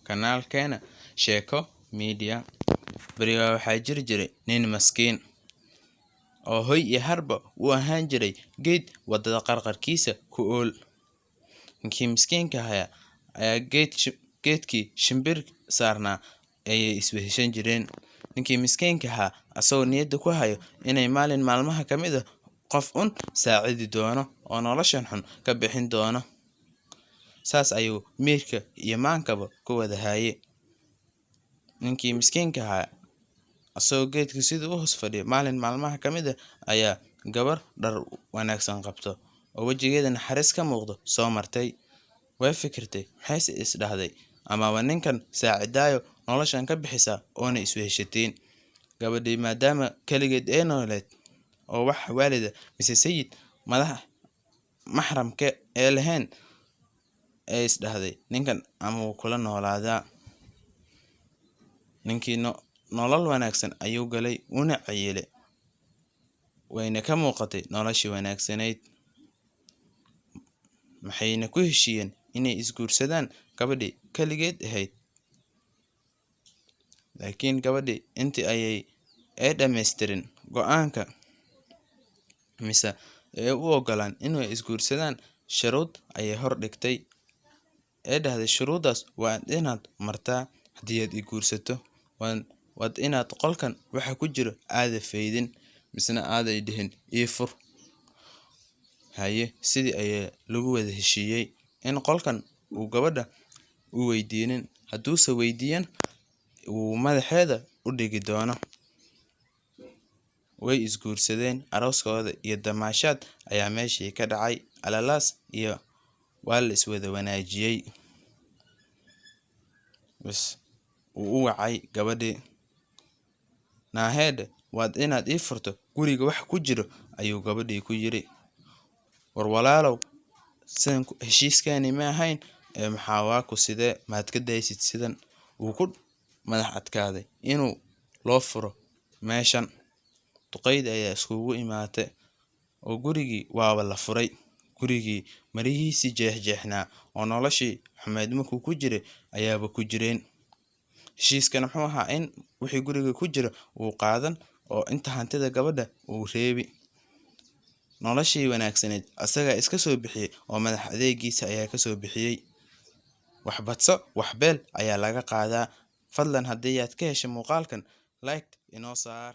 kanaalkeena Sheeko Media. Berigaa waxaa jiri jiray nin maskiin oo hoy iyo harba u ahaan jiray geed wadada qarqarkiisa ku ool. Ninkii miskiinka ayaa geedkii shimbir saarnaa ayay isweheshan jireen. Ninkii miskiinka asagoo niyadda ku hayo inay maalin maalmaha ka mid ah qof saacidi doono oo noloshan xun ka bixin doono. Saas ayuu miirka iyo maankaba ku wada haye. Ninkii miskiinka asagoo geedka sidii u hoos fadhiyo maalin maalmaha ka mid ah ayaa gabar dhar wanaagsan qabto oo wajigeeda naxariis ka muuqdo soo martay. Way fikirtay maxay is dhahday ama ninkan saacidaayo noloshan ka bixisa oona isweheshatiin. Gabadhii maadaama kaligeed ee nooleed oo wax waalida mise sayid madax maxramka ee lahayn ay is dhahday ninkan ama kula noolaadaa. Ninkii nolol wanaagsan ayuu galay una cayilay wayna ka muuqatay noloshii wanaagsanayd. Maxayna ku heshiyeen inay isguursadaan gabadhii kaligeed ahayd. Laakiin gabadhii intii ayay dhammaystirin go'aanka mise u ogolaan inay isguursadaan shuruud ayay hor dhigtay. Dhahday shuruudaas waa inaad martaa haddii aad guursato waad inaad qolkan waxa ku jiro aada faydin misna aaday dhihin ii fur. Haye sidii ayaa lagu wada heshiiyey in qolkan uu gabadha u weydiinin, hadduuse weydiiyan uu madaxeeda u dhigi doono. Way isguursadeen, arooskooda iyo damaashaad ayaa meeshii ka dhacay, alalaas iyo waa la iswada wanaajiyey. Bas u wacay gabadhii, naaheed waad inaad ii furto guriga wax ku jiro ayuu gabadhii ku yiri. War walaalow sidan heshiiskaani ma ahayn maxaa waa ku sidee maad ka daysid sidan. Uu ku madax adkaaday inuu loo furo meeshan. Duqeyd ayaa iskugu imaatay oo gurigii waaba la furay. Gurigii marihiisii jeexjeexnaa oo noloshii xumeed markuu ku jiray ayaaba ku jireen. Heshiiskana muxuu ahaa in wixii guriga ku jira uu qaadan oo inta hantida gabadha uu reebi. Noloshii wanaagsaneed asaga iska soo bixiyay oo madax adeegiisa ayaa ka soo bixiyay. Wax badso wax beel ayaa laga qaadaa. Fadlan haddii aad ka heshay muuqaalkan like inoo saar.